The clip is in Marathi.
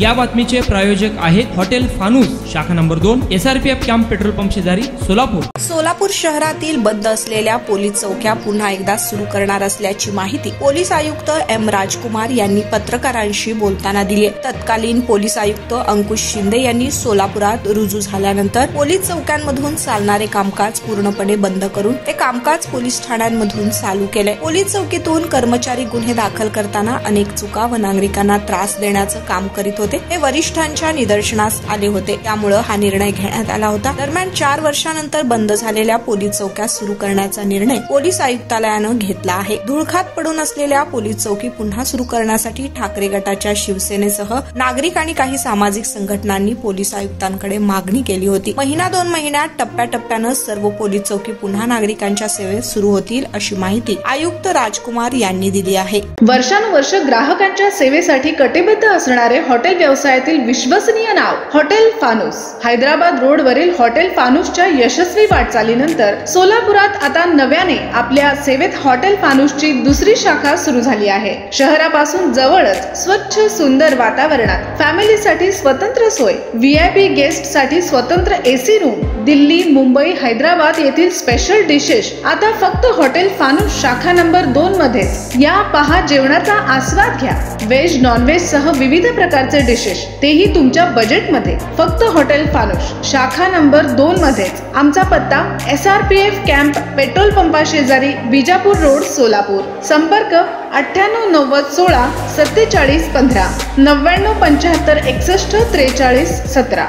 या बातमीचे प्रायोजक आहेत हॉटेल फानूस, शाखा number 2, SRPF camp petrol pump शेजारी, सोलापूर। सोलापूर शहरातील बंद असलेल्या पोलीस चौक्या पुन्हा एकदा सुरू करणार असल्याची माहिती पोलीस आयुक्त M. राजकुमार यांनी पत्रकारांशी बोलताना दिली। तत्कालीन पोलीस आयुक्त अंकुश शिंदे यांनी सोलापुरात रुजू झाल्यानंतर पोलीस चौक्यांमधून चालणारे कामकाज पूर्णपणे बंद करून ते कामकाज पोलीस ठाण्यांमधून चालू केले। पोलीस चौकीतून कर्मचारी गुन्हे दाखल करताना अनेक चुका व नागरिकांना त्रास देण्याचं काम करीत होते, हे वरिष्ठांच्या निदर्शनास आले होते, त्यामुळे हा निर्णय घेण्यात आला होता। दरम्यान 4 वर्षानंतर बंद झालेल्या पोलीस चौक्या सुरू करण्याचा निर्णय पोलीस आयुक्तालयानं घेतला आहे। धुळखात पडून असलेल्या पोलीस चौकी पुन्हा सुरू करण्यासाठी ठाकरे गटाच्या शिवसेनेसह नागरिक आणि काही सामाजिक संघटनांनी पोलीस आयुक्तांकडे मागणी केली होती। महिना 2 महिन्यात टप्प्याटप्प्यानं सर्व पोलीस चौकी पुन्हा नागरिकांच्या सेवेत सुरू होतील, अशी माहिती आयुक्त राजकुमार यांनी दिली आहे। वर्षानुवर्ष ग्राहकांच्या सेवेसाठी कटिबद्ध असणारे हॉटेल व्यवसायातील विश्वसनीय नाव हॉटेल फानूस। हैदराबाद रोड वरील हॉटेल फानूसच्या यशस्वी वाटचालीनंतर सोलापुरात आता नव्याने आपल्या सेवेत हॉटेल फानूसची दुसरी शाखा सुरू झाली आहे। शहरापासून जवळच स्वच्छ सुंदर वातावरणात फॅमिलीसाठी स्वतंत्र सोय, VIP गेस्ट साठी स्वतंत्र AC रूम, दिल्ली, मुंबई, हैदराबाद येथील स्पेशल डिशेस आता फक्त हॉटेल फानूस शाखा नंबर 2 मध्ये। या पहा जेवणाचा आस्वाद घ्या। व्हेज नॉनव्हेज सह विविध प्रकारचे डिशेस, तेही तुमच्या बजेट मध्ये, फक्त हॉटेल फानूस शाखा नंबर 2 मध्ये। आमचा पत्ता SRPF कॅम्प पेट्रोल पंपा शेजारी, विजापूर रोड, सोलापूर। संपर्क 98 90 16 47 15 99 75 61 43 17।